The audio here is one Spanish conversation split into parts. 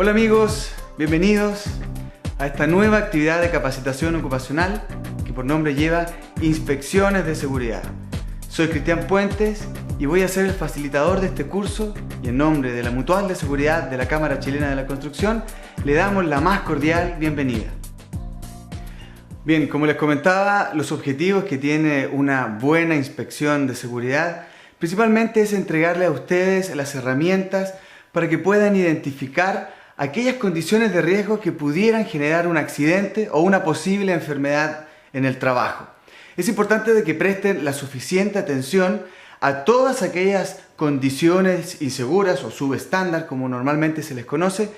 Hola amigos, bienvenidos a esta nueva actividad de capacitación ocupacional que por nombre lleva Inspecciones de Seguridad. Soy Cristian Puentes y voy a ser el facilitador de este curso y en nombre de la Mutual de Seguridad de la Cámara Chilena de la Construcción le damos la más cordial bienvenida. Bien, como les comentaba, los objetivos que tiene una buena inspección de seguridad principalmente es entregarle a ustedes las herramientas para que puedan identificar aquellas condiciones de riesgo que pudieran generar un accidente o una posible enfermedad en el trabajo. Es importante de que presten la suficiente atención a todas aquellas condiciones inseguras o subestándar, como normalmente se les conoce,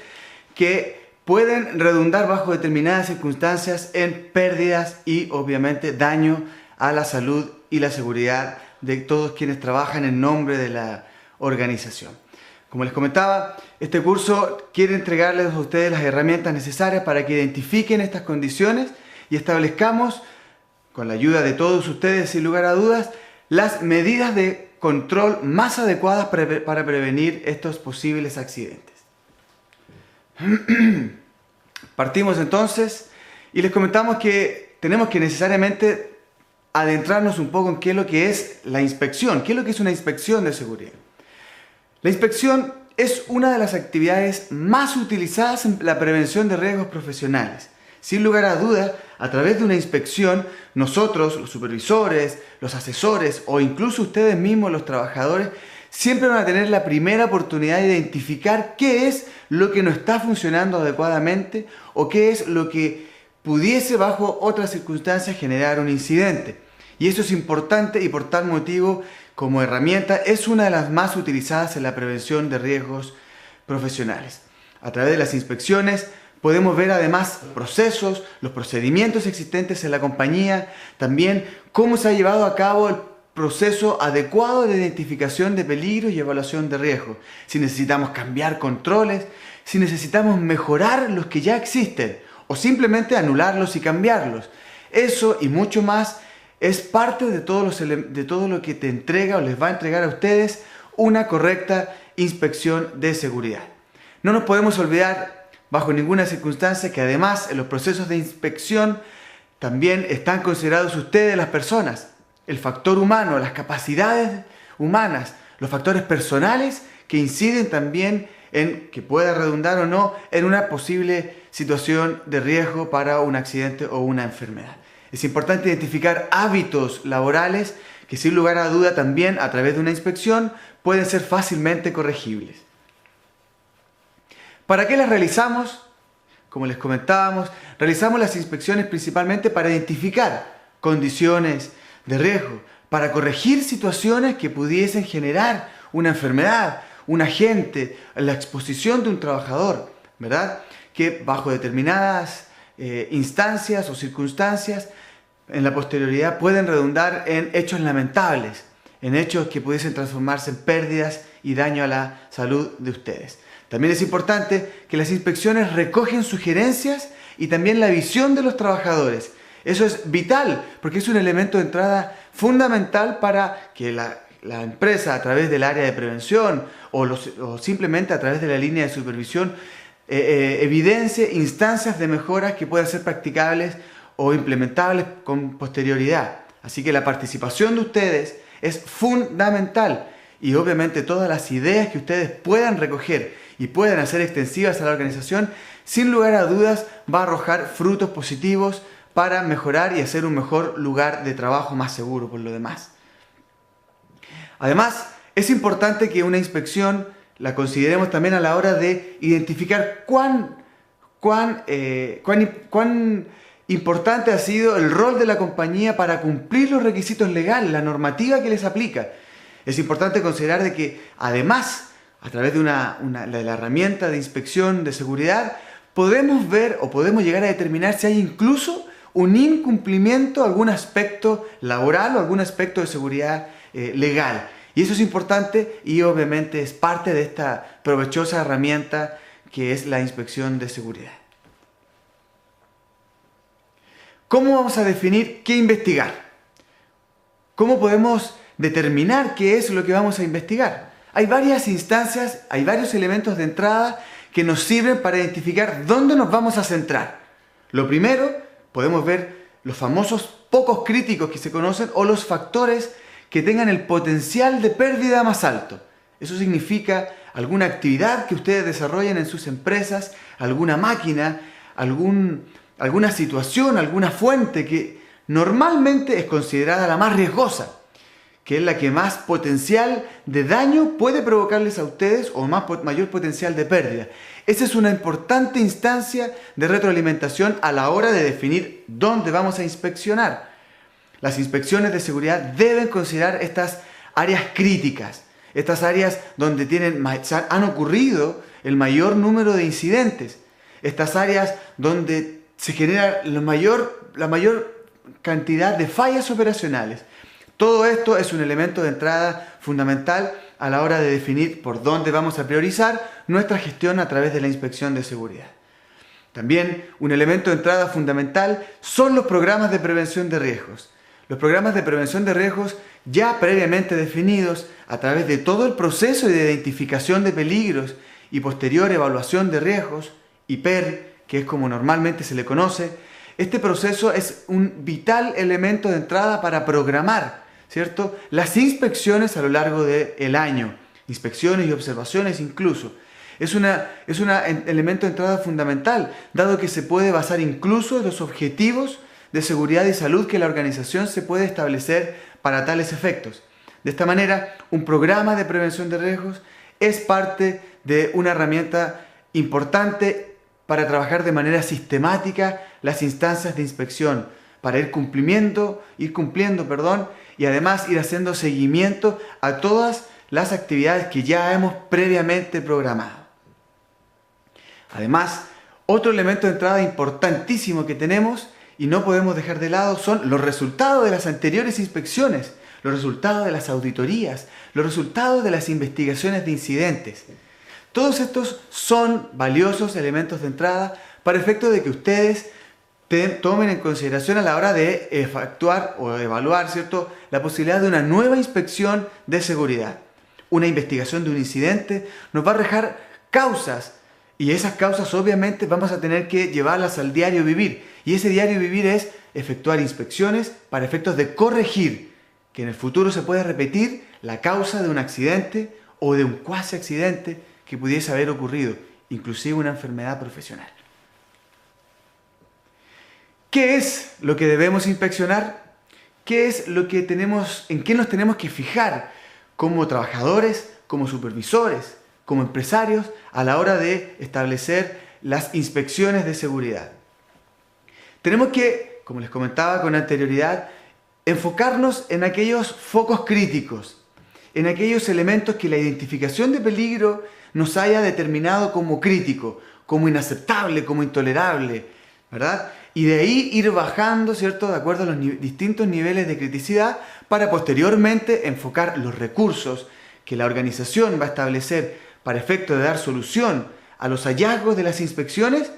que pueden redundar bajo determinadas circunstancias en pérdidas y obviamente daño a la salud y la seguridad de todos quienes trabajan en nombre de la organización. Como les comentaba, este curso quiere entregarles a ustedes las herramientas necesarias para que identifiquen estas condiciones y establezcamos, con la ayuda de todos ustedes sin lugar a dudas, las medidas de control más adecuadas para prevenir estos posibles accidentes. Partimos entonces y les comentamos que tenemos que necesariamente adentrarnos un poco en qué es lo que es la inspección, qué es lo que es una inspección de seguridad. La inspección es una de las actividades más utilizadas en la prevención de riesgos profesionales. Sin lugar a dudas, a través de una inspección, nosotros, los supervisores, los asesores o incluso ustedes mismos, los trabajadores, siempre van a tener la primera oportunidad de identificar qué es lo que no está funcionando adecuadamente o qué es lo que pudiese bajo otras circunstancias generar un incidente. Y eso es importante y por tal motivo, como herramienta, es una de las más utilizadas en la prevención de riesgos profesionales. A través de las inspecciones podemos ver además procesos, los procedimientos existentes en la compañía, también cómo se ha llevado a cabo el proceso adecuado de identificación de peligros y evaluación de riesgos. Si necesitamos cambiar controles, si necesitamos mejorar los que ya existen o simplemente anularlos y cambiarlos. Eso y mucho más es parte de todo lo que te entrega o les va a entregar a ustedes una correcta inspección de seguridad. No nos podemos olvidar bajo ninguna circunstancia que además en los procesos de inspección también están considerados ustedes las personas, el factor humano, las capacidades humanas, los factores personales que inciden también en que pueda redundar o no en una posible situación de riesgo para un accidente o una enfermedad. Es importante identificar hábitos laborales que sin lugar a duda también a través de una inspección pueden ser fácilmente corregibles. ¿Para qué las realizamos? Como les comentábamos, realizamos las inspecciones principalmente para identificar condiciones de riesgo, para corregir situaciones que pudiesen generar una enfermedad, un agente, la exposición de un trabajador, ¿verdad? Que bajo determinadas instancias o circunstancias en la posterioridad pueden redundar en hechos lamentables, en hechos que pudiesen transformarse en pérdidas y daño a la salud de ustedes. También es importante que las inspecciones recogen sugerencias y también la visión de los trabajadores. Eso es vital porque es un elemento de entrada fundamental para que la empresa a través del área de prevención o simplemente a través de la línea de supervisión evidencie instancias de mejoras que puedan ser practicables o implementables con posterioridad. Así que la participación de ustedes es fundamental y obviamente todas las ideas que ustedes puedan recoger y puedan hacer extensivas a la organización, sin lugar a dudas va a arrojar frutos positivos para mejorar y hacer un mejor lugar de trabajo más seguro por lo demás. Además, es importante que una inspección la consideremos también a la hora de identificar cuán importante ha sido el rol de la compañía para cumplir los requisitos legales, la normativa que les aplica. Es importante considerar de que además, a través de la herramienta de inspección de seguridad, podemos ver o podemos llegar a determinar si hay incluso un incumplimiento, algún aspecto laboral o algún aspecto de seguridad legal. Y eso es importante y obviamente es parte de esta provechosa herramienta que es la inspección de seguridad. ¿Cómo vamos a definir qué investigar? ¿Cómo podemos determinar qué es lo que vamos a investigar? Hay varias instancias, hay varios elementos de entrada que nos sirven para identificar dónde nos vamos a centrar. Lo primero, podemos ver los famosos pocos críticos que se conocen o los factores que tengan el potencial de pérdida más alto. Eso significa alguna actividad que ustedes desarrollen en sus empresas, alguna máquina, alguna situación, alguna fuente que normalmente es considerada la más riesgosa, que es la que más potencial de daño puede provocarles a ustedes o mayor potencial de pérdida. Esa es una importante instancia de retroalimentación a la hora de definir dónde vamos a inspeccionar. Las inspecciones de seguridad deben considerar estas áreas críticas, estas áreas donde han ocurrido el mayor número de incidentes, estas áreas donde se genera la mayor cantidad de fallas operacionales. Todo esto es un elemento de entrada fundamental a la hora de definir por dónde vamos a priorizar nuestra gestión a través de la inspección de seguridad. También un elemento de entrada fundamental son los programas de prevención de riesgos. Los programas de prevención de riesgos ya previamente definidos a través de todo el proceso de identificación de peligros y posterior evaluación de riesgos, IPER, que es como normalmente se le conoce. Este proceso es un vital elemento de entrada para programar, ¿cierto?, las inspecciones a lo largo del año, inspecciones y observaciones incluso. Es un elemento de entrada fundamental, dado que se puede basar incluso en los objetivos de seguridad y salud que la organización se puede establecer para tales efectos. De esta manera, un programa de prevención de riesgos es parte de una herramienta importante para trabajar de manera sistemática las instancias de inspección, para ir cumpliendo, y además ir haciendo seguimiento a todas las actividades que ya hemos previamente programado. Además, otro elemento de entrada importantísimo que tenemos y no podemos dejar de lado son los resultados de las anteriores inspecciones, los resultados de las auditorías, los resultados de las investigaciones de incidentes. Todos estos son valiosos elementos de entrada para efecto de que ustedes tomen en consideración a la hora de efectuar o evaluar, ¿cierto?, la posibilidad de una nueva inspección de seguridad. Una investigación de un incidente nos va a arrojar causas, y esas causas obviamente vamos a tener que llevarlas al diario vivir. Y ese diario vivir es efectuar inspecciones para efectos de corregir que en el futuro se pueda repetir la causa de un accidente o de un cuasi accidente que pudiese haber ocurrido, inclusive una enfermedad profesional. ¿Qué es lo que debemos inspeccionar? ¿Qué es lo que en qué nos tenemos que fijar como trabajadores, como supervisores, como empresarios a la hora de establecer las inspecciones de seguridad? Tenemos que, como les comentaba con anterioridad, enfocarnos en aquellos focos críticos, en aquellos elementos que la identificación de peligro nos haya determinado como crítico, como inaceptable, como intolerable, ¿verdad? Y de ahí ir bajando, ¿cierto?, de acuerdo a los distintos niveles de criticidad para posteriormente enfocar los recursos que la organización va a establecer para efecto de dar solución a los hallazgos de las inspecciones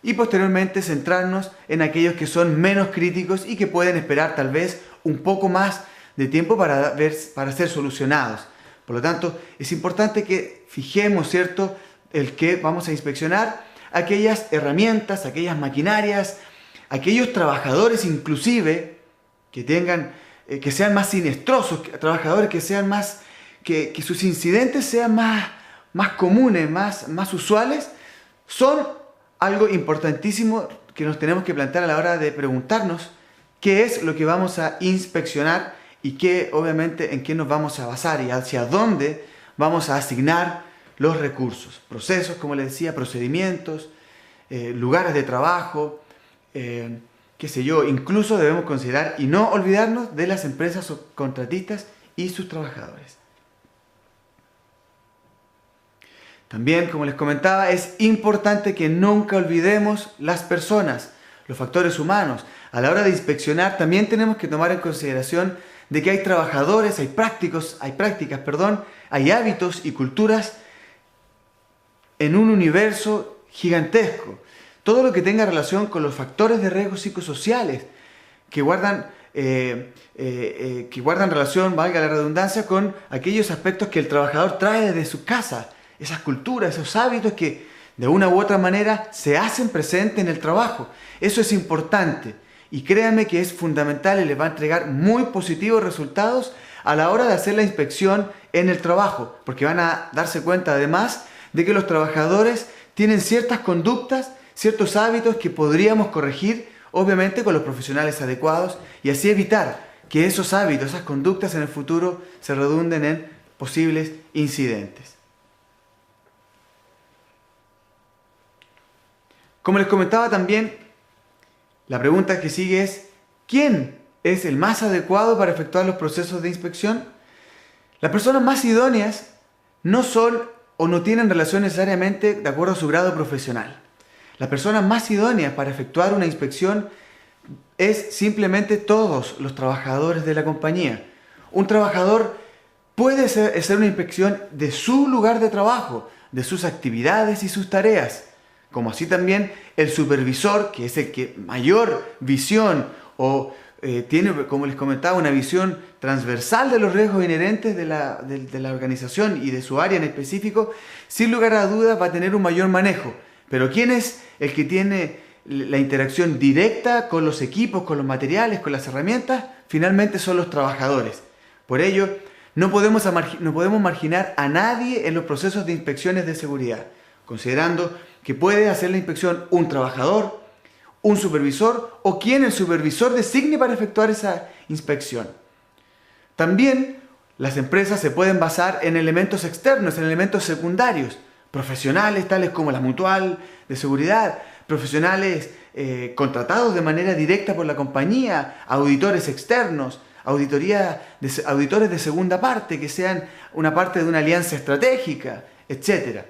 y posteriormente centrarnos en aquellos que son menos críticos y que pueden esperar tal vez un poco más de tiempo para ser solucionados. Por lo tanto, es importante que fijemos, ¿cierto?, el que vamos a inspeccionar, aquellas herramientas, aquellas maquinarias, aquellos trabajadores inclusive que sean más siniestrosos, trabajadores que sean más, que sus incidentes sean más comunes, más usuales, son algo importantísimo que nos tenemos que plantear a la hora de preguntarnos qué es lo que vamos a inspeccionar y obviamente en qué nos vamos a basar y hacia dónde vamos a asignar los recursos, procesos, como les decía, procedimientos, lugares de trabajo, incluso debemos considerar y no olvidarnos de las empresas contratistas y sus trabajadores. También, como les comentaba, es importante que nunca olvidemos las personas, los factores humanos. A la hora de inspeccionar también tenemos que tomar en consideración de que hay trabajadores, hay prácticas, hay hábitos y culturas en un universo gigantesco. Todo lo que tenga relación con los factores de riesgo psicosociales que guardan relación, valga la redundancia, con aquellos aspectos que el trabajador trae desde su casa esas culturas, esos hábitos que de una u otra manera se hacen presentes en el trabajo. Eso es importante y créanme que es fundamental y les va a entregar muy positivos resultados a la hora de hacer la inspección en el trabajo, porque van a darse cuenta además de que los trabajadores tienen ciertas conductas, ciertos hábitos que podríamos corregir, obviamente con los profesionales adecuados, y así evitar que esos hábitos, esas conductas en el futuro se redunden en posibles incidentes. Como les comentaba también, la pregunta que sigue es, ¿quién es el más adecuado para efectuar los procesos de inspección? Las personas más idóneas no son o no tienen relación necesariamente de acuerdo a su grado profesional. Las personas más idóneas para efectuar una inspección es simplemente todos los trabajadores de la compañía. Un trabajador puede hacer una inspección de su lugar de trabajo, de sus actividades y sus tareas, como así también el supervisor, que es el que mayor visión o tiene, como les comentaba, una visión transversal de los riesgos inherentes de la organización y de su área en específico, sin lugar a dudas va a tener un mayor manejo. Pero ¿quién es el que tiene la interacción directa con los equipos, con los materiales, con las herramientas? Finalmente son los trabajadores. Por ello, no podemos marginar a nadie en los procesos de inspecciones de seguridad, considerando que puede hacer la inspección un trabajador, un supervisor o quien el supervisor designe para efectuar esa inspección. También las empresas se pueden basar en elementos externos, en elementos secundarios, profesionales tales como la mutual de seguridad, profesionales contratados de manera directa por la compañía, auditores externos, auditores de segunda parte que sean una parte de una alianza estratégica, etc.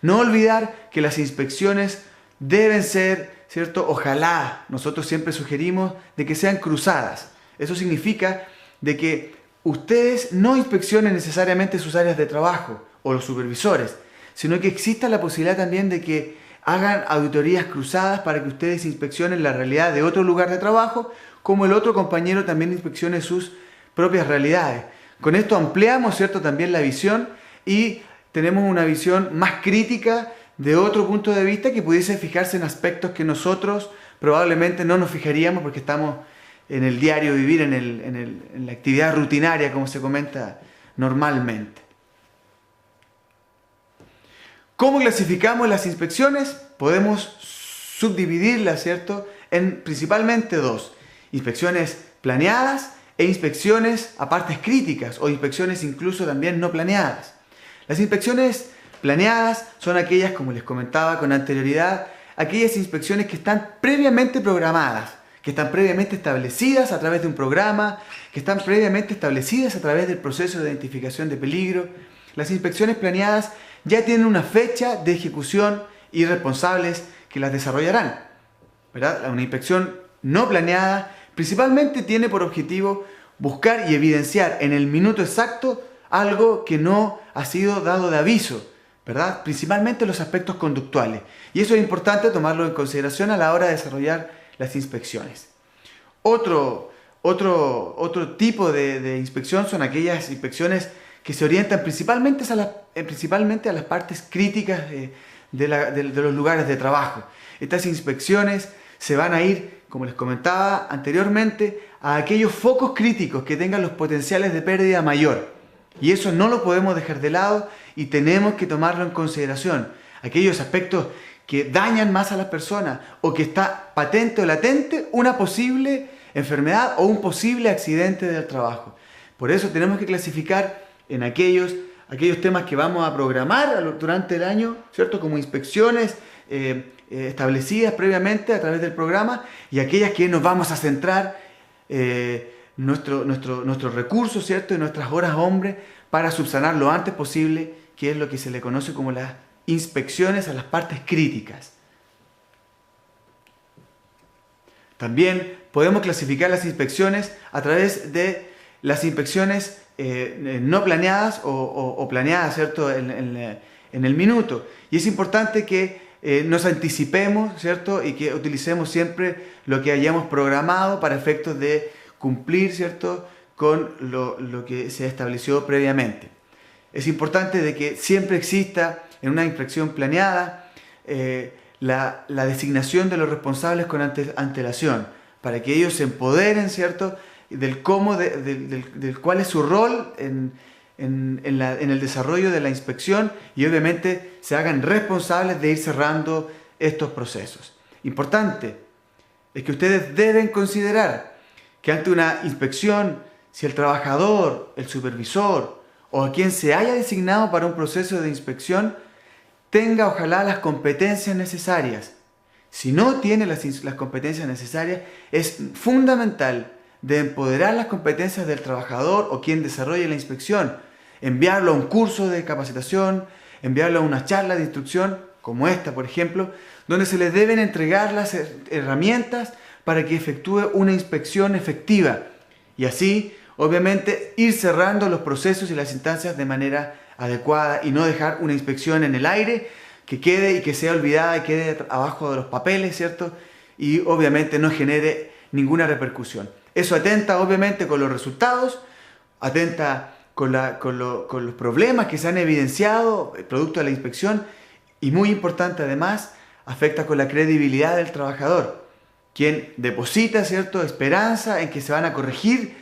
No olvidar que las inspecciones deben ser, ¿cierto? Ojalá, nosotros siempre sugerimos de que sean cruzadas. Eso significa de que ustedes no inspeccionen necesariamente sus áreas de trabajo o los supervisores, sino que exista la posibilidad también de que hagan auditorías cruzadas para que ustedes inspeccionen la realidad de otro lugar de trabajo, como el otro compañero también inspeccione sus propias realidades. Con esto ampliamos, ¿cierto?, también la visión y tenemos una visión más crítica de otro punto de vista que pudiese fijarse en aspectos que nosotros probablemente no nos fijaríamos porque estamos en el diario vivir, en la actividad rutinaria, como se comenta normalmente. ¿Cómo clasificamos las inspecciones? Podemos subdividirlas, ¿cierto?, en principalmente dos: inspecciones planeadas e inspecciones a partes críticas o inspecciones incluso también no planeadas. Las inspecciones planeadas son aquellas, como les comentaba con anterioridad, aquellas inspecciones que están previamente programadas, que están previamente establecidas a través de un programa, que están previamente establecidas a través del proceso de identificación de peligro. Las inspecciones planeadas ya tienen una fecha de ejecución y responsables que las desarrollarán, ¿verdad? Una inspección no planeada principalmente tiene por objetivo buscar y evidenciar en el minuto exacto algo que no ha sido dado de aviso, ¿verdad? Principalmente los aspectos conductuales. Y eso es importante tomarlo en consideración a la hora de desarrollar las inspecciones. Otro tipo de inspección son aquellas inspecciones que se orientan principalmente a las partes críticas de los lugares de trabajo. Estas inspecciones se van a ir, como les comentaba anteriormente, a aquellos focos críticos que tengan los potenciales de pérdida mayor. Y eso no lo podemos dejar de lado y tenemos que tomarlo en consideración. Aquellos aspectos que dañan más a las personas o que está patente o latente una posible enfermedad o un posible accidente del trabajo. Por eso tenemos que clasificar en aquellos temas que vamos a programar durante el año, ¿cierto?, como inspecciones establecidas previamente a través del programa, y aquellas que nos vamos a centrar nuestros recursos, ¿cierto?, y nuestras horas hombre para subsanar lo antes posible, que es lo que se le conoce como las inspecciones a las partes críticas. También podemos clasificar las inspecciones a través de las inspecciones no planeadas o planeadas, ¿cierto?, en el minuto. Y es importante que nos anticipemos, ¿cierto?, y que utilicemos siempre lo que hayamos programado para efectos de cumplir, ¿cierto?, con lo que se estableció previamente. Es importante de que siempre exista en una inspección planeada, la designación de los responsables con antelación, para que ellos se empoderen, ¿cierto?, del cómo, del cuál es su rol en el desarrollo de la inspección, y obviamente se hagan responsables de ir cerrando estos procesos. Importante es que ustedes deben considerar que ante una inspección, si el trabajador, el supervisor o a quien se haya designado para un proceso de inspección tenga ojalá las competencias necesarias. Si no tiene las competencias necesarias, es fundamental de empoderar las competencias del trabajador o quien desarrolle la inspección, enviarlo a un curso de capacitación, enviarlo a una charla de instrucción, como esta por ejemplo, donde se les deben entregar las herramientas para que efectúe una inspección efectiva y así, obviamente, ir cerrando los procesos y las instancias de manera adecuada y no dejar una inspección en el aire que quede y que sea olvidada y quede abajo de los papeles, ¿cierto? Y obviamente no genere ninguna repercusión. Eso atenta obviamente con los resultados, atenta con los problemas que se han evidenciado producto de la inspección y muy importante además, afecta con la credibilidad del trabajador, quien deposita, ¿cierto?, esperanza en que se van a corregir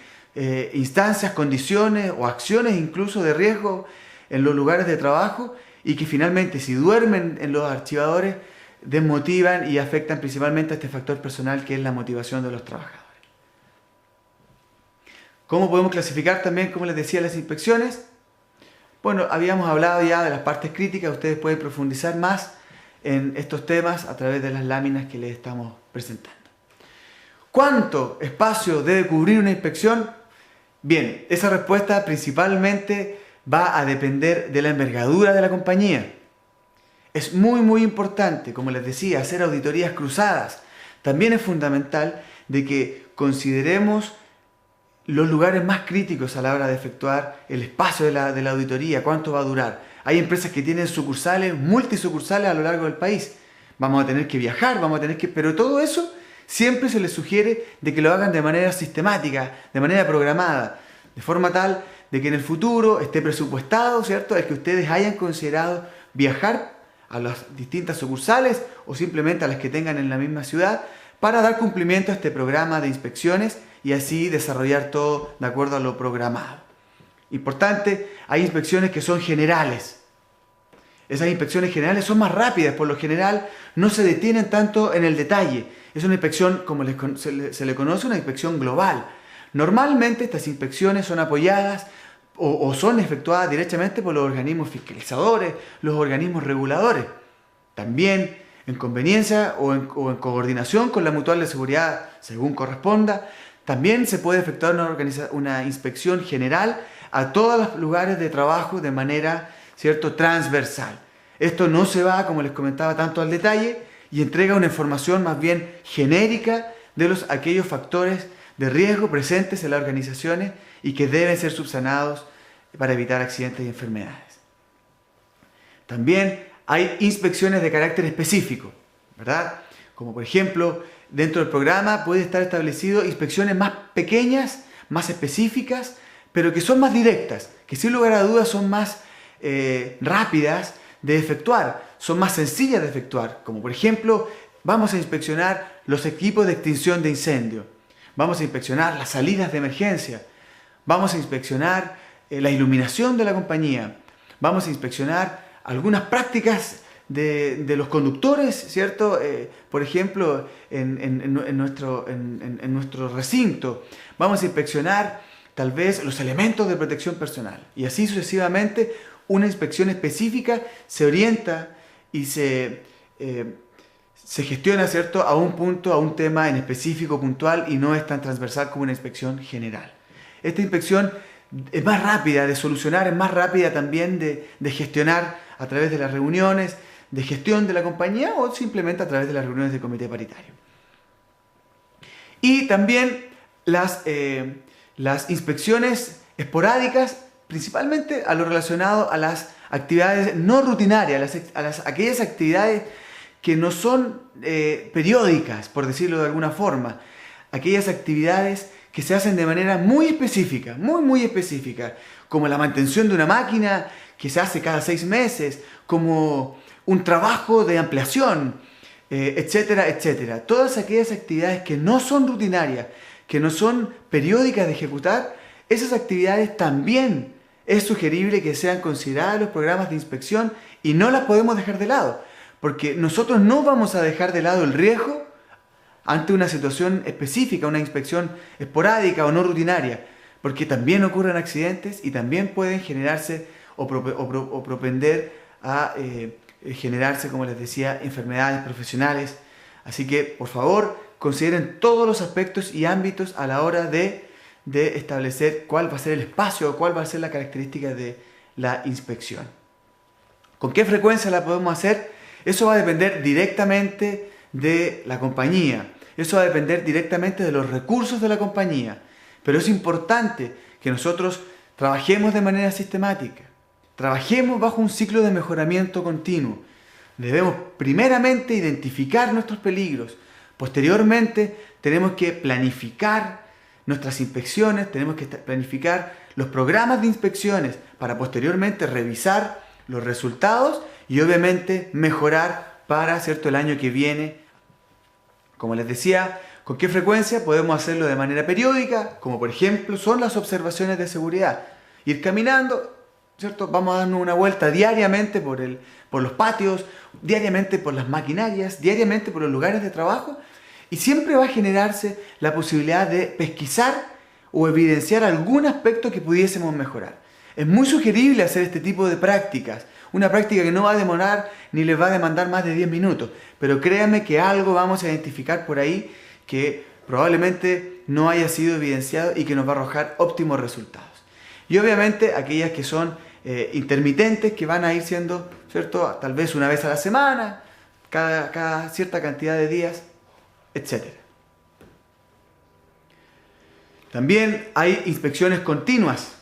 instancias, condiciones o acciones incluso de riesgo en los lugares de trabajo y que finalmente si duermen en los archivadores desmotivan y afectan principalmente a este factor personal que es la motivación de los trabajadores. ¿Cómo podemos clasificar también, como les decía, las inspecciones? Bueno, habíamos hablado ya de las partes críticas, ustedes pueden profundizar más en estos temas a través de las láminas que les estamos presentando. ¿Cuánto espacio debe cubrir una inspección? Bien, esa respuesta principalmente va a depender de la envergadura de la compañía. Es muy importante, como les decía, hacer auditorías cruzadas. También es fundamental de que consideremos los lugares más críticos a la hora de efectuar el espacio de la auditoría, cuánto va a durar. Hay empresas que tienen sucursales, multisucursales a lo largo del país. Vamos a tener que viajar, pero todo eso siempre se les sugiere de que lo hagan de manera sistemática, de manera programada, de forma tal de que en el futuro esté presupuestado, ¿cierto?, el que ustedes hayan considerado viajar a las distintas sucursales o simplemente a las que tengan en la misma ciudad para dar cumplimiento a este programa de inspecciones y así desarrollar todo de acuerdo a lo programado. Importante, hay inspecciones que son generales. Esas inspecciones generales son más rápidas, por lo general no se detienen tanto en el detalle. Es una inspección, como se le conoce, una inspección global. Normalmente estas inspecciones son apoyadas o son efectuadas directamente por los organismos fiscalizadores, los organismos reguladores. También en conveniencia o en coordinación con la Mutual de Seguridad, según corresponda, también se puede efectuar una inspección general a todos los lugares de trabajo de manera, ¿cierto?, transversal. Esto no se va, como les comentaba, tanto al detalle y entrega una información más bien genérica de aquellos factores de riesgo presentes en las organizaciones y que deben ser subsanados para evitar accidentes y enfermedades. También hay inspecciones de carácter específico, ¿verdad? Como por ejemplo, dentro del programa puede estar establecido inspecciones más pequeñas, más específicas, pero que son más directas, que sin lugar a dudas son más rápidas de efectuar, son más sencillas de efectuar, como por ejemplo, vamos a inspeccionar los equipos de extinción de incendio, vamos a inspeccionar las salidas de emergencia, vamos a inspeccionar la iluminación de la compañía, vamos a inspeccionar algunas prácticas de los conductores, ¿cierto? Por ejemplo, en nuestro recinto, vamos a inspeccionar tal vez los elementos de protección personal y así sucesivamente. Una inspección específica se orienta y se gestiona, ¿cierto?, a un punto, a un tema en específico, puntual, y no es tan transversal como una inspección general. Esta inspección es más rápida de solucionar, es más rápida también de gestionar a través de las reuniones de gestión de la compañía o simplemente a través de las reuniones del comité paritario. Y también las inspecciones esporádicas, principalmente a lo relacionado a las actividades no rutinarias, aquellas actividades que no son periódicas, por decirlo de alguna forma, aquellas actividades que se hacen de manera muy específica, muy específica, como la mantención de una máquina que se hace cada 6 meses, como un trabajo de ampliación, etcétera, etcétera. Todas aquellas actividades que no son rutinarias, que no son periódicas de ejecutar, esas actividades también es sugerible que sean consideradas los programas de inspección y no las podemos dejar de lado, porque nosotros no vamos a dejar de lado el riesgo ante una situación específica, una inspección esporádica o no rutinaria, porque también ocurren accidentes y también pueden generarse o propender a generarse, como les decía, enfermedades profesionales. Así que, por favor, consideren todos los aspectos y ámbitos a la hora de establecer cuál va a ser el espacio o cuál va a ser la característica de la inspección. ¿Con qué frecuencia la podemos hacer? Eso va a depender directamente de la compañía. Eso va a depender directamente de los recursos de la compañía. Pero es importante que nosotros trabajemos de manera sistemática. Trabajemos bajo un ciclo de mejoramiento continuo. Debemos primeramente identificar nuestros peligros. Posteriormente tenemos que planificar nuestras inspecciones, tenemos que planificar los programas de inspecciones para posteriormente revisar los resultados y obviamente mejorar para, ¿cierto?, el año que viene. Como les decía, ¿con qué frecuencia? Podemos hacerlo de manera periódica, como por ejemplo son las observaciones de seguridad. Ir caminando, ¿cierto? Vamos a darnos una vuelta diariamente por los patios, diariamente por las maquinarias, diariamente por los lugares de trabajo, y siempre va a generarse la posibilidad de pesquisar o evidenciar algún aspecto que pudiésemos mejorar. Es muy sugerible hacer este tipo de prácticas, una práctica que no va a demorar ni les va a demandar más de 10 minutos, pero créanme que algo vamos a identificar por ahí que probablemente no haya sido evidenciado y que nos va a arrojar óptimos resultados. Y obviamente aquellas que son intermitentes, que van a ir siendo, ¿cierto?, tal vez una vez a la semana, cada cierta cantidad de días, etc. También hay inspecciones continuas.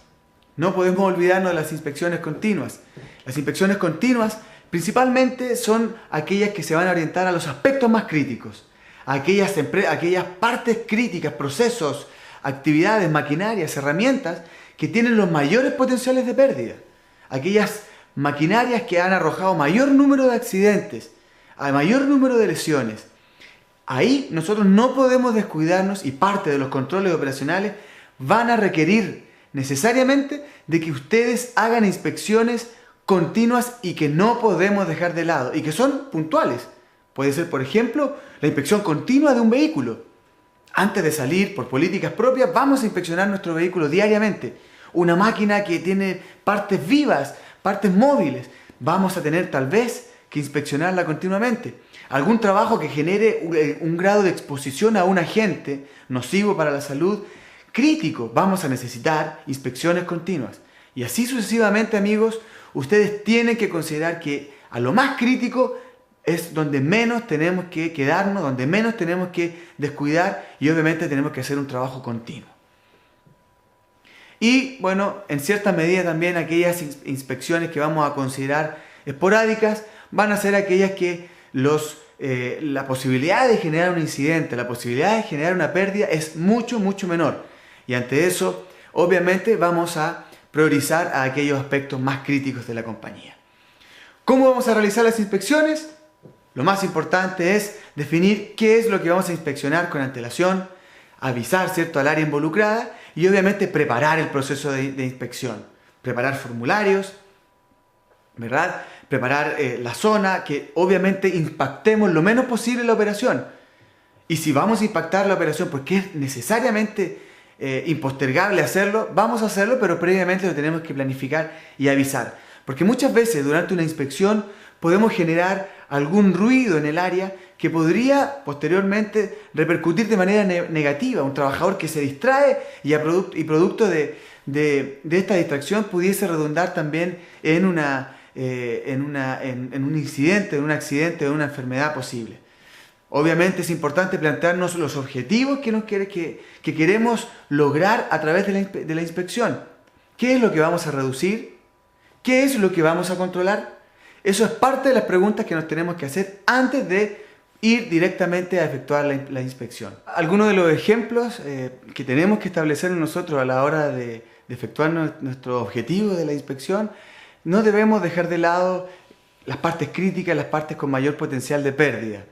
No podemos olvidarnos de las inspecciones continuas. Las inspecciones continuas principalmente son aquellas que se van a orientar a los aspectos más críticos, a aquellas partes críticas, procesos, actividades, maquinarias, herramientas que tienen los mayores potenciales de pérdida. Aquellas maquinarias que han arrojado mayor número de accidentes, a mayor número de lesiones. Ahí nosotros no podemos descuidarnos y parte de los controles operacionales van a requerir necesariamente de que ustedes hagan inspecciones continuas y que no podemos dejar de lado y que son puntuales. Puede ser, por ejemplo, la inspección continua de un vehículo. Antes de salir por políticas propias, vamos a inspeccionar nuestro vehículo diariamente. Una máquina que tiene partes vivas, partes móviles, vamos a tener tal vez que inspeccionarla continuamente. Algún trabajo que genere un grado de exposición a un agente nocivo para la salud crítico, vamos a necesitar inspecciones continuas. Y así sucesivamente, amigos, ustedes tienen que considerar que a lo más crítico es donde menos tenemos que quedarnos, donde menos tenemos que descuidar y obviamente tenemos que hacer un trabajo continuo. Y bueno, en cierta medida también aquellas inspecciones que vamos a considerar esporádicas van a ser aquellas que la posibilidad de generar un incidente, la posibilidad de generar una pérdida es mucho, mucho menor. Y ante eso, obviamente vamos a priorizar a aquellos aspectos más críticos de la compañía. ¿Cómo vamos a realizar las inspecciones? Lo más importante es definir qué es lo que vamos a inspeccionar con antelación, avisar, ¿cierto?, al área involucrada y obviamente preparar el proceso de inspección. Preparar formularios, ¿verdad? Preparar la zona, que obviamente impactemos lo menos posible la operación. Y si vamos a impactar la operación porque es necesariamente impostergable hacerlo, vamos a hacerlo, pero previamente lo tenemos que planificar y avisar. Porque muchas veces durante una inspección podemos generar algún ruido en el área que podría posteriormente repercutir de manera negativa. Un trabajador que se distrae y producto de esta distracción pudiese redundar también en un incidente, en un accidente, en una enfermedad posible. Obviamente es importante plantearnos los objetivos que queremos lograr a través de la inspección. ¿Qué es lo que vamos a reducir? ¿Qué es lo que vamos a controlar? Eso es parte de las preguntas que nos tenemos que hacer antes de ir directamente a efectuar la inspección. Algunos de los ejemplos que tenemos que establecer nosotros a la hora de efectuar nuestro objetivo de la inspección no debemos dejar de lado las partes críticas, las partes con mayor potencial de pérdida.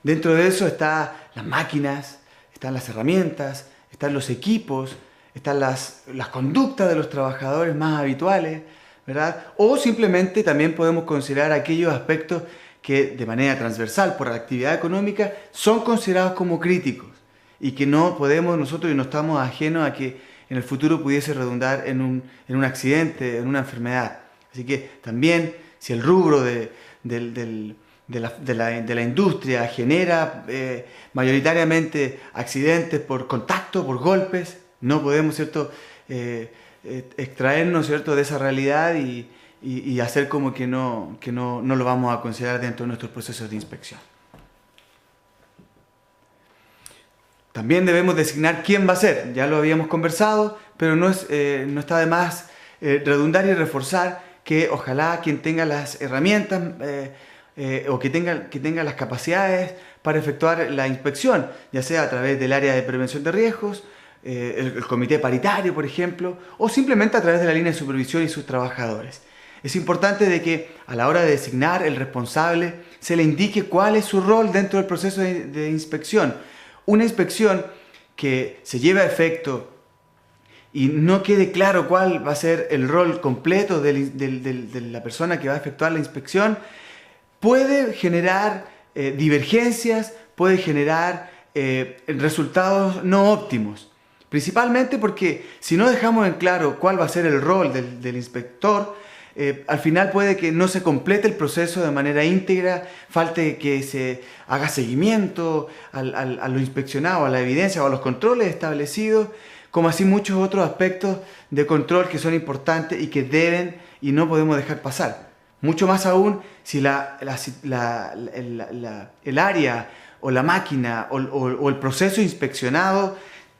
Dentro de eso están las máquinas, están las herramientas, están los equipos, están las conductas de los trabajadores más habituales, ¿verdad? O simplemente también podemos considerar aquellos aspectos que de manera transversal por la actividad económica son considerados como críticos y que no podemos nosotros y no estamos ajenos a que en el futuro pudiese redundar en un accidente, en una enfermedad. Así que también si el rubro de la industria genera mayoritariamente accidentes por contacto, por golpes, no podemos, ¿cierto?, extraernos, ¿cierto?, de esa realidad y hacer como que no lo vamos a considerar dentro de nuestros procesos de inspección. También debemos designar quién va a ser, ya lo habíamos conversado, pero no está de más redundar y reforzar que ojalá quien tenga las herramientas o que tenga las capacidades para efectuar la inspección, ya sea a través del área de prevención de riesgos, el comité paritario, por ejemplo, o simplemente a través de la línea de supervisión y sus trabajadores. Es importante de que a la hora de designar el responsable se le indique cuál es su rol dentro del proceso de inspección. Una inspección que se lleve a efecto y no quede claro cuál va a ser el rol completo de la persona que va a efectuar la inspección, puede generar divergencias, puede generar resultados no óptimos. Principalmente porque si no dejamos en claro cuál va a ser el rol del inspector, al final puede que no se complete el proceso de manera íntegra, falte que se haga seguimiento a lo inspeccionado, a la evidencia o a los controles establecidos, como así muchos otros aspectos de control que son importantes y que deben y no podemos dejar pasar. Mucho más aún si el área o la máquina o el proceso inspeccionado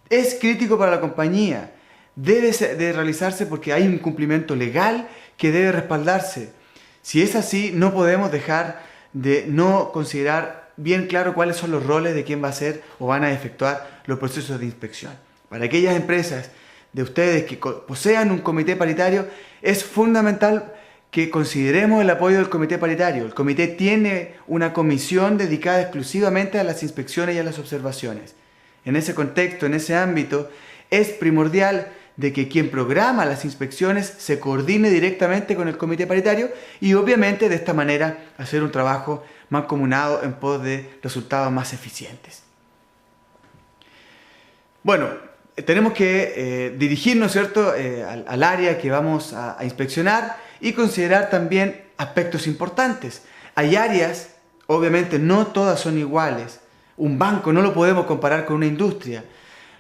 es crítico para la compañía. Debe de realizarse porque hay un cumplimiento legal que debe respaldarse. Si es así, no podemos dejar de no considerar bien claro cuáles son los roles de quién va a hacer o van a efectuar los procesos de inspección. Para aquellas empresas de ustedes que posean un comité paritario, es fundamental que consideremos el apoyo del comité paritario. El comité tiene una comisión dedicada exclusivamente a las inspecciones y a las observaciones. En ese contexto, en ese ámbito, es primordial de que quien programa las inspecciones se coordine directamente con el comité paritario y obviamente de esta manera hacer un trabajo mancomunado en pos de resultados más eficientes. Bueno, tenemos que dirigirnos, ¿cierto?, al área que vamos a inspeccionar y considerar también aspectos importantes. Hay áreas, obviamente no todas son iguales. Un banco no lo podemos comparar con una industria.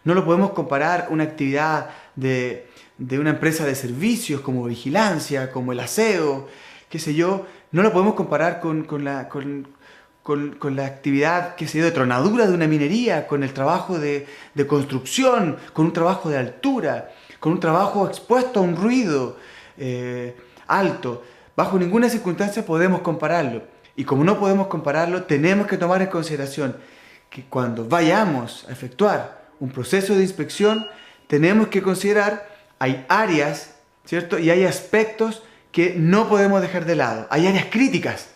No lo podemos comparar una actividad de una empresa de servicios como vigilancia, como el aseo, qué sé yo. No lo podemos comparar con la actividad, qué sé yo, de tronadura de una minería, con el trabajo de construcción, con un trabajo de altura, con un trabajo expuesto a un ruido alto. Bajo ninguna circunstancia podemos compararlo. Y como no podemos compararlo, tenemos que tomar en consideración que cuando vayamos a efectuar un proceso de inspección, tenemos que considerar, hay áreas, ¿cierto?, y hay aspectos que no podemos dejar de lado. Hay áreas críticas.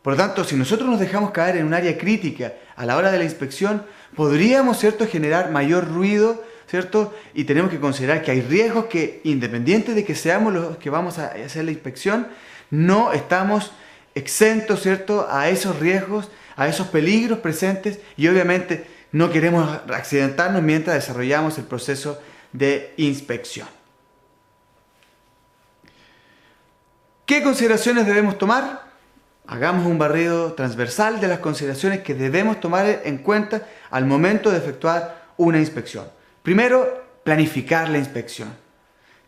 Por lo tanto, si nosotros nos dejamos caer en un área crítica a la hora de la inspección, podríamos, ¿cierto?, generar mayor ruido, ¿cierto? Y tenemos que considerar que hay riesgos que, independiente de que seamos los que vamos a hacer la inspección, no estamos exentos, ¿cierto?, a esos riesgos, a esos peligros presentes y obviamente no queremos accidentarnos mientras desarrollamos el proceso de inspección. ¿Qué consideraciones debemos tomar? Hagamos un barrido transversal de las consideraciones que debemos tomar en cuenta al momento de efectuar una inspección. Primero, planificar la inspección.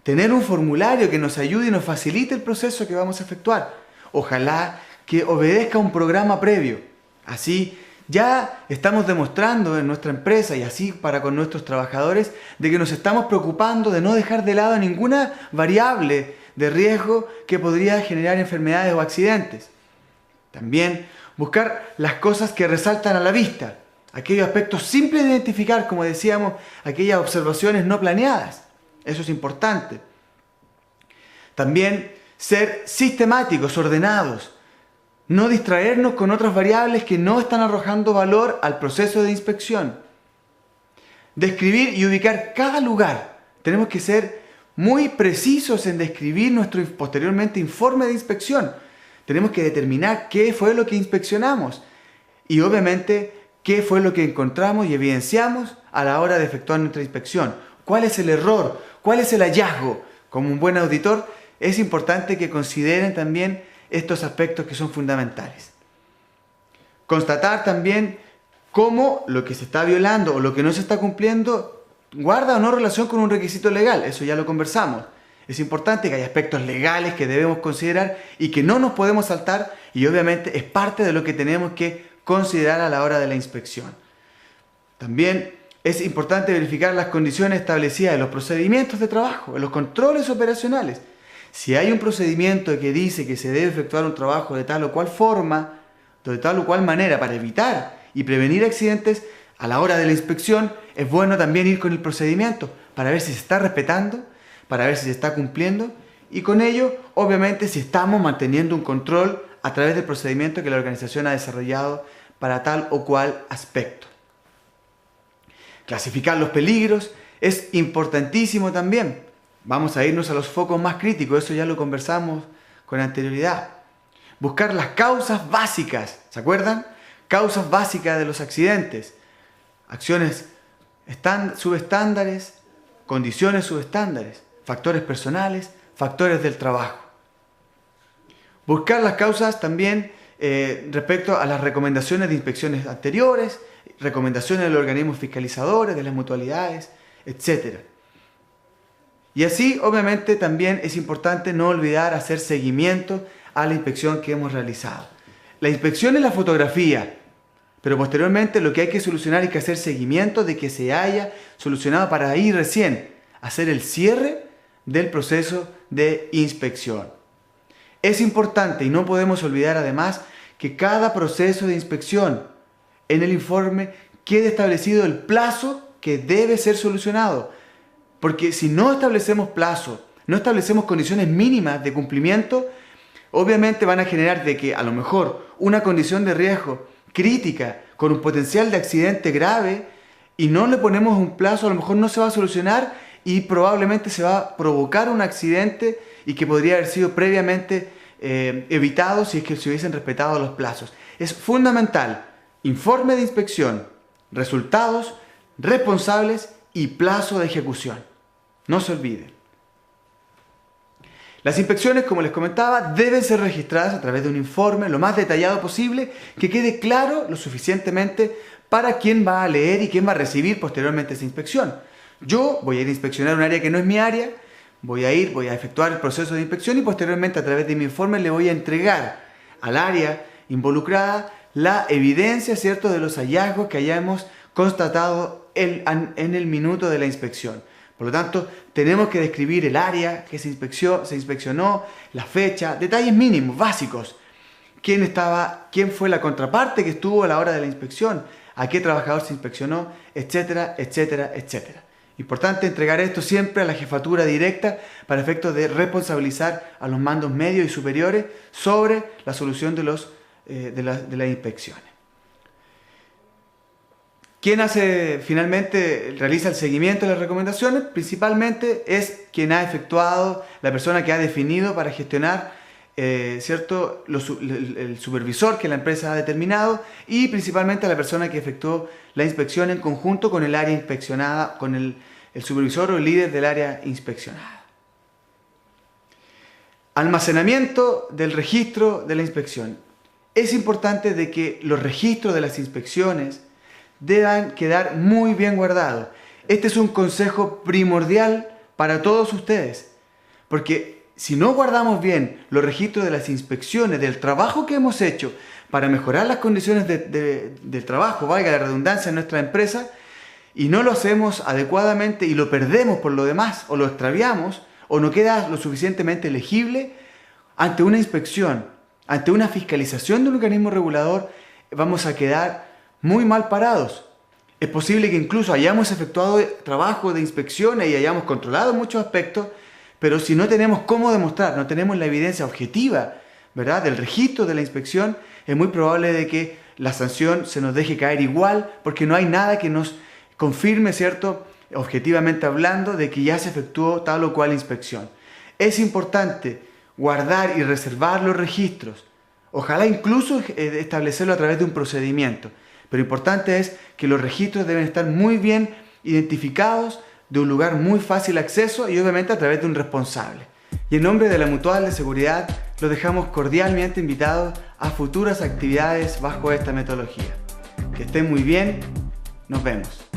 Tener un formulario que nos ayude y nos facilite el proceso que vamos a efectuar. Ojalá que obedezca un programa previo. Así ya estamos demostrando en nuestra empresa y así para con nuestros trabajadores de que nos estamos preocupando de no dejar de lado ninguna variable de riesgo que podría generar enfermedades o accidentes. También buscar las cosas que resaltan a la vista, aquellos aspectos simples de identificar, como decíamos, aquellas observaciones no planeadas. Eso es importante. También ser sistemáticos, ordenados, no distraernos con otras variables que no están arrojando valor al proceso de inspección. Describir y ubicar cada lugar. Tenemos que ser muy precisos en describir nuestro posteriormente informe de inspección. Tenemos que determinar qué fue lo que inspeccionamos y obviamente qué fue lo que encontramos y evidenciamos a la hora de efectuar nuestra inspección. ¿Cuál es el error? ¿Cuál es el hallazgo? Como un buen auditor, es importante que consideren también estos aspectos que son fundamentales. Constatar también cómo lo que se está violando o lo que no se está cumpliendo guarda o no relación con un requisito legal. Eso ya lo conversamos. Es importante que haya aspectos legales que debemos considerar y que no nos podemos saltar, y obviamente es parte de lo que tenemos que considerar a la hora de la inspección. También es importante verificar las condiciones establecidas en los procedimientos de trabajo, en los controles operacionales. Si hay un procedimiento que dice que se debe efectuar un trabajo de tal o cual forma, de tal o cual manera para evitar y prevenir accidentes, a la hora de la inspección es bueno también ir con el procedimiento para ver si se está respetando, para ver si se está cumpliendo y con ello, obviamente, si estamos manteniendo un control a través del procedimiento que la organización ha desarrollado para tal o cual aspecto. Clasificar los peligros es importantísimo también. Vamos a irnos a los focos más críticos, eso ya lo conversamos con anterioridad. Buscar las causas básicas, ¿se acuerdan? Causas básicas de los accidentes. Acciones subestándares, condiciones subestándares, factores personales, factores del trabajo. Buscar las causas también respecto a las recomendaciones de inspecciones anteriores, recomendaciones de los organismos fiscalizadores, de las mutualidades, etc. Y así, obviamente, también es importante no olvidar hacer seguimiento a la inspección que hemos realizado. La inspección es la fotografía, pero posteriormente lo que hay que solucionar es que hacer seguimiento de que se haya solucionado para ahí recién hacer el cierre del proceso de inspección. Es importante y no podemos olvidar además que cada proceso de inspección en el informe quede establecido el plazo que debe ser solucionado. Porque si no establecemos plazo, no establecemos condiciones mínimas de cumplimiento, obviamente van a generar de que a lo mejor una condición de riesgo crítica con un potencial de accidente grave y no le ponemos un plazo, a lo mejor no se va a solucionar y probablemente se va a provocar un accidente y que podría haber sido previamente evitado si es que se hubiesen respetado los plazos. Es fundamental informe de inspección, resultados, responsables y plazo de ejecución. No se olviden. Las inspecciones, como les comentaba, deben ser registradas a través de un informe lo más detallado posible, que quede claro lo suficientemente para quién va a leer y quién va a recibir posteriormente esa inspección. Yo voy a ir a inspeccionar un área que no es mi área, voy a efectuar el proceso de inspección y posteriormente a través de mi informe le voy a entregar al área involucrada la evidencia, ¿cierto?, de los hallazgos que hayamos constatado en el minuto de la inspección. Por lo tanto, tenemos que describir el área que se inspeccionó, la fecha, detalles mínimos, básicos. ¿Quién fue la contraparte que estuvo a la hora de la inspección? ¿A qué trabajador se inspeccionó? Etcétera, etcétera, etcétera. Importante entregar esto siempre a la jefatura directa para efectos de responsabilizar a los mandos medios y superiores sobre la solución de las inspecciones. ¿Quién realiza el seguimiento de las recomendaciones? Principalmente es quien ha efectuado, la persona que ha definido para gestionar, ¿cierto?, el supervisor que la empresa ha determinado y principalmente la persona que efectuó la inspección en conjunto con el área inspeccionada, con el supervisor o el líder del área inspeccionada. Almacenamiento del registro de la inspección. Es importante de que los registros de las inspecciones deban quedar muy bien guardados. Este es un consejo primordial para todos ustedes, porque si no guardamos bien los registros de las inspecciones, del trabajo que hemos hecho para mejorar las condiciones del trabajo, valga la redundancia, en nuestra empresa, y no lo hacemos adecuadamente y lo perdemos por lo demás, o lo extraviamos, o no queda lo suficientemente legible, ante una inspección, ante una fiscalización de un organismo regulador, vamos a quedar muy mal parados. Es posible que incluso hayamos efectuado trabajo de inspecciones y hayamos controlado muchos aspectos, Pero si no tenemos cómo demostrar, no tenemos la evidencia objetiva, ¿verdad?, del registro de la inspección, es muy probable de que la sanción se nos deje caer igual, porque no hay nada que nos confirme, ¿cierto?, objetivamente hablando, de que ya se efectuó tal o cual inspección. Es importante guardar y reservar los registros, ojalá incluso establecerlo a través de un procedimiento, pero importante es que los registros deben estar muy bien identificados, de un lugar muy fácil acceso y obviamente a través de un responsable. Y en nombre de la Mutual de Seguridad, los dejamos cordialmente invitados a futuras actividades bajo esta metodología. Que estén muy bien, nos vemos.